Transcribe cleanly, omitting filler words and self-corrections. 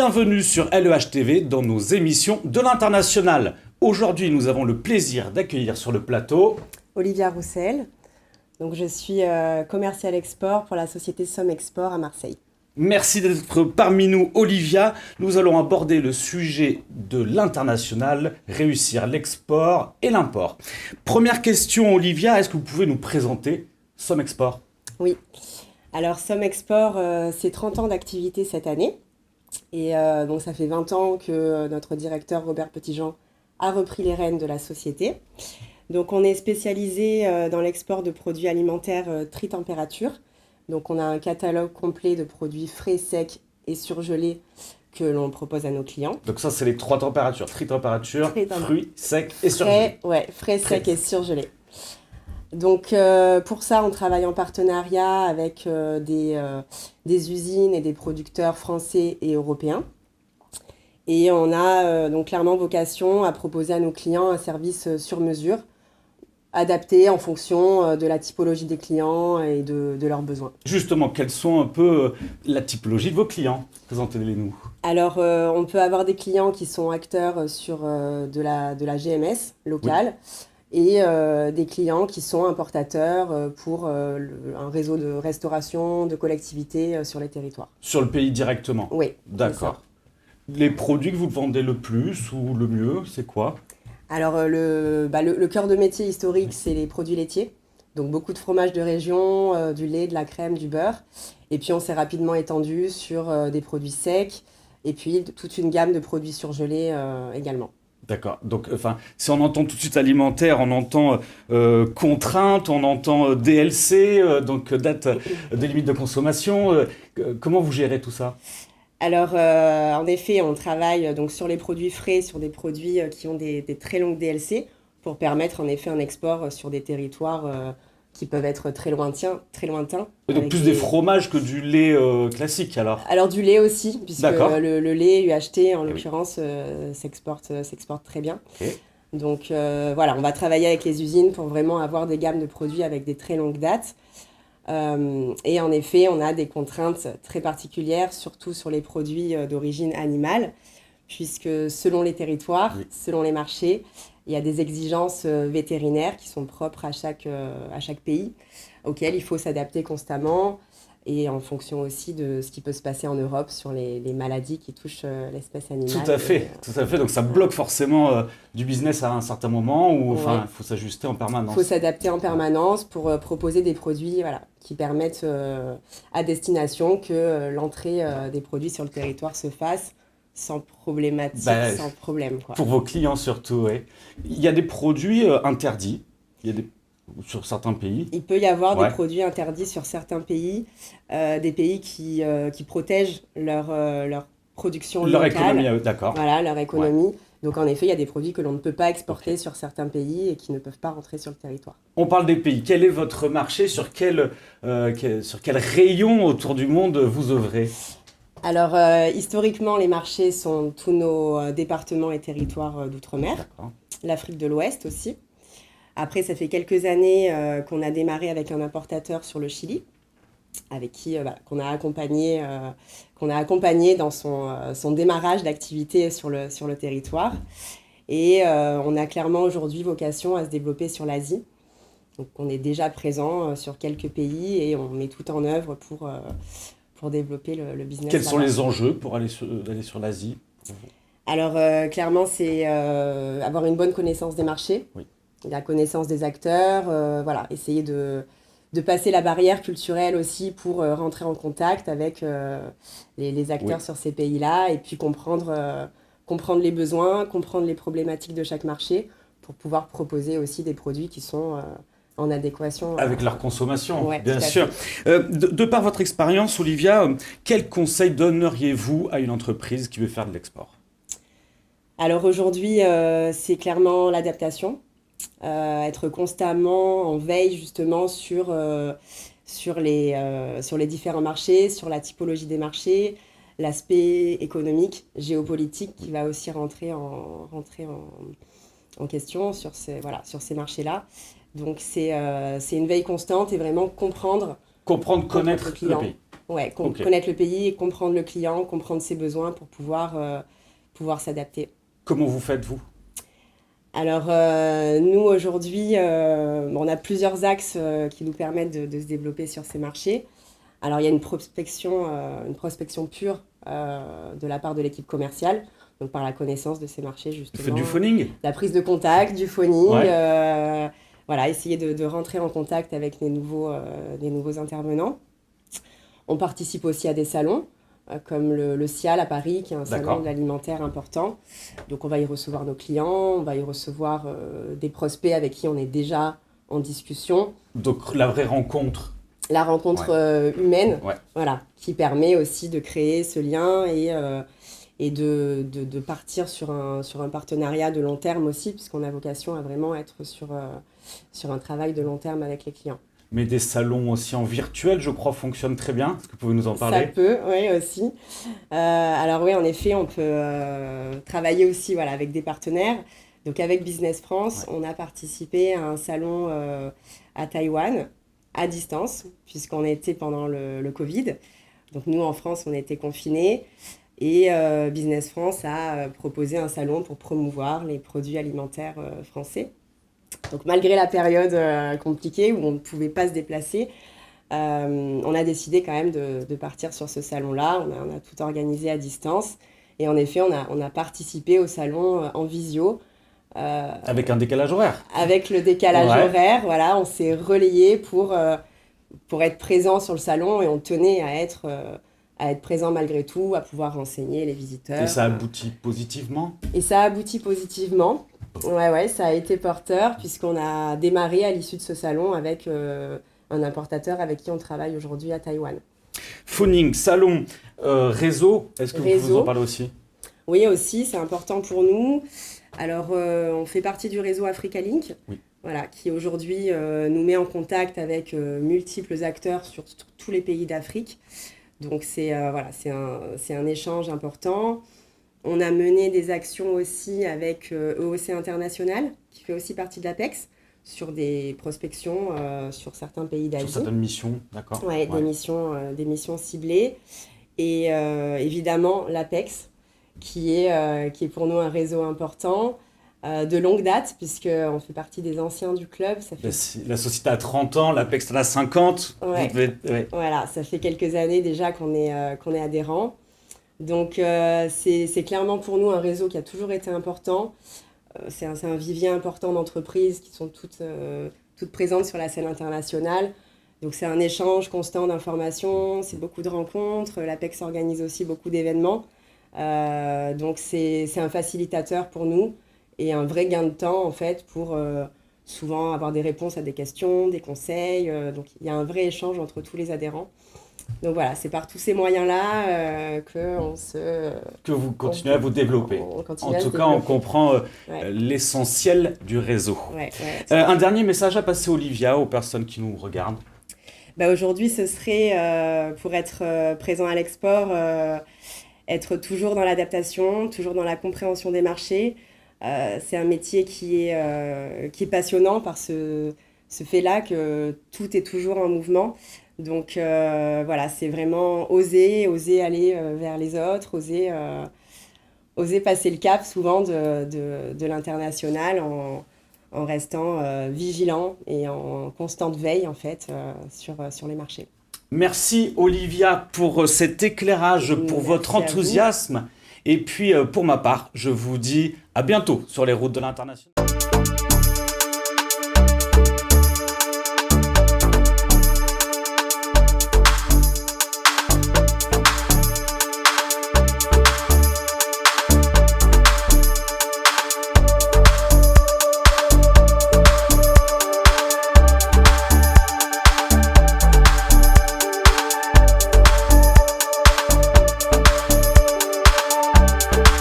Bienvenue sur LEH TV dans nos émissions de l'international. Aujourd'hui, nous avons le plaisir d'accueillir sur le plateau Olivia Roussel. Donc, je suis commercial export pour la société Somme Export à Marseille. Merci d'être parmi nous, Olivia. Nous allons aborder le sujet de l'international, réussir l'export et l'import. Première question, Olivia, est-ce que vous pouvez nous présenter Somme Export ? Oui. Alors, Somme Export, c'est 30 ans d'activité cette année. Et donc, ça fait 20 ans que notre directeur Robert Petitjean a repris les rênes de la société. Donc, on est spécialisé dans l'export de produits alimentaires tri-température. Donc, on a un catalogue complet de produits frais, secs et surgelés que l'on propose à nos clients. Donc ça, c'est les 3 températures, tri-température, fruits, secs et surgelés. Frais, secs et surgelés. Donc, pour ça, on travaille en partenariat avec des usines et des producteurs français et européens. Et on a donc clairement vocation à proposer à nos clients un service sur mesure, adapté en fonction de la typologie des clients et de leurs besoins. Justement, quelles sont un peu la typologie de vos clients ? Présentez-les-nous. Alors, on peut avoir des clients qui sont acteurs sur de la GMS locale. Oui. Et des clients qui sont importateurs pour un réseau de restauration, de collectivités sur les territoires. Sur le pays directement ? Oui. D'accord. Les produits que vous vendez le plus ou le mieux, c'est quoi ? Alors, le cœur de métier historique, c'est les produits laitiers. Donc, beaucoup de fromages de région, du lait, de la crème, du beurre. Et puis, on s'est rapidement étendu sur des produits secs et puis toute une gamme de produits surgelés également. D'accord. Donc, si on entend tout de suite alimentaire, on entend contrainte, on entend DLC, donc date de limite de consommation. Comment vous gérez tout ça ? Alors, en effet, on travaille donc sur les produits frais, sur des produits qui ont des très longues DLC pour permettre en effet un export sur des territoires qui peuvent être très lointains. Donc plus des fromages que du lait classique alors ? Alors du lait aussi, puisque le lait UHT en l'occurrence s'exporte très bien. Okay. Donc voilà, on va travailler avec les usines pour vraiment avoir des gammes de produits avec des très longues dates. Et en effet, on a des contraintes très particulières, surtout sur les produits d'origine animale, puisque selon les territoires, selon les marchés, il y a des exigences vétérinaires qui sont propres à chaque pays, auxquelles il faut s'adapter constamment, et en fonction aussi de ce qui peut se passer en Europe sur les maladies qui touchent l'espèce animale. Tout à fait. Donc ça bloque forcément du business à un certain moment, ou il faut s'ajuster en permanence. Il faut s'adapter en permanence pour proposer des produits qui permettent à destination que l'entrée des produits sur le territoire se fasse sans problématique, sans problème. Pour vos clients surtout, oui. Il y a des produits interdits, sur certains pays. Il peut y avoir des produits interdits sur certains pays, des pays qui protègent leur production locale. Leur économie, d'accord. Voilà, leur économie. Ouais. Donc en effet, il y a des produits que l'on ne peut pas exporter sur certains pays et qui ne peuvent pas rentrer sur le territoire. On parle des pays. Quel est votre marché ? Sur quel rayon autour du monde vous œuvrez ? Alors, historiquement, les marchés sont tous nos départements et territoires d'outre-mer, l'Afrique de l'Ouest aussi. Après, ça fait quelques années qu'on a démarré avec un importateur sur le Chili, avec qui qu'on a accompagné dans son démarrage d'activité sur le territoire. Et on a clairement aujourd'hui vocation à se développer sur l'Asie. Donc, on est déjà présent sur quelques pays et on met tout en œuvre pour développer le business. Quels sont les enjeux pour aller sur l'Asie ? Alors, clairement, c'est avoir une bonne connaissance des marchés, la connaissance des acteurs, essayer de passer la barrière culturelle aussi pour rentrer en contact avec les acteurs sur ces pays-là et puis comprendre les besoins, comprendre les problématiques de chaque marché pour pouvoir proposer aussi des produits qui sont en adéquation avec leur consommation, bien sûr. De par votre expérience, Olivia, quel conseil donneriez-vous à une entreprise qui veut faire de l'export ? Alors aujourd'hui, c'est clairement l'adaptation, être constamment en veille justement sur les différents marchés, sur la typologie des marchés, l'aspect économique, géopolitique qui va aussi rentrer en question sur ces marchés-là. Donc, c'est une veille constante et vraiment connaître le pays. Ouais, connaître le pays, comprendre le client, comprendre ses besoins pour pouvoir s'adapter. Comment vous faites, vous ? Alors, nous, aujourd'hui, on a plusieurs axes qui nous permettent de se développer sur ces marchés. Alors, il y a une prospection pure de la part de l'équipe commerciale, donc par la connaissance de ces marchés, justement. Vous faites du phoning ? La prise de contact, du phoning, voilà, essayer de rentrer en contact avec les nouveaux intervenants. On participe aussi à des salons, comme le CIAL à Paris, qui est un salon de l'alimentaire important. Donc on va y recevoir nos clients, on va y recevoir des prospects avec qui on est déjà en discussion. Donc la vraie rencontre. La rencontre humaine, voilà, qui permet aussi de créer ce lien et de partir sur un partenariat de long terme aussi, puisqu'on a vocation à vraiment être sur un travail de long terme avec les clients. Mais des salons aussi en virtuel, je crois, fonctionnent très bien. Est-ce que vous pouvez nous en parler ? Ça peut, oui, aussi. Alors oui, en effet, on peut travailler aussi avec des partenaires. Donc avec Business France, on a participé à un salon à Taïwan, à distance, puisqu'on était pendant le Covid. Donc nous, en France, on était confinés. Et Business France a proposé un salon pour promouvoir les produits alimentaires français. Donc malgré la période compliquée où on ne pouvait pas se déplacer, on a décidé quand même de partir sur ce salon-là. On a tout organisé à distance. Et en effet, on a participé au salon en visio. Avec un décalage horaire. Avec le décalage horaire, voilà, on s'est relayé pour être présent sur le salon et on tenait à être présent malgré tout, à pouvoir renseigner les visiteurs. Et ça aboutit positivement ? Et ça aboutit positivement. Ouais, ça a été porteur puisqu'on a démarré à l'issue de ce salon avec un importateur avec qui on travaille aujourd'hui à Taïwan. Phoning, salon, réseau, est-ce que vous pouvez en parler aussi ? Oui, aussi, c'est important pour nous. Alors, on fait partie du réseau Africa Link, voilà, qui aujourd'hui nous met en contact avec multiples acteurs sur tous les pays d'Afrique. Donc, c'est un échange important. On a mené des actions aussi avec EOC International, qui fait aussi partie de l'APEX, sur des prospections sur certains pays d'Asie. Sur certaines missions, d'accord. Ouais. Des missions ciblées. Et évidemment, l'APEX, qui est pour nous un réseau important, de longue date, puisqu'on fait partie des anciens du club. La société a 30 ans, l'APEX en a 50. Voilà, ça fait quelques années déjà qu'on est adhérent. Donc, c'est clairement pour nous un réseau qui a toujours été important. C'est un vivier important d'entreprises qui sont toutes présentes sur la scène internationale. Donc, c'est un échange constant d'informations, c'est beaucoup de rencontres. L'APEX organise aussi beaucoup d'événements. Donc, c'est un facilitateur pour nous et un vrai gain de temps, en fait, pour souvent avoir des réponses à des questions, des conseils. Donc, il y a un vrai échange entre tous les adhérents. Donc voilà, c'est par tous ces moyens-là que vous continuez à vous développer. En tout cas, on comprend l'essentiel du réseau. Un dernier message à passer, Olivia, aux personnes qui nous regardent. Aujourd'hui, ce serait, pour être présent à l'export, être toujours dans l'adaptation, toujours dans la compréhension des marchés. C'est un métier qui est passionnant par ce fait-là que tout est toujours en mouvement. Donc c'est vraiment oser aller vers les autres, oser passer le cap souvent de l'international en restant vigilant et en constante veille en fait sur les marchés. Merci Olivia pour cet éclairage, pour votre enthousiasme. Et puis pour ma part, je vous dis à bientôt sur les routes de l'international.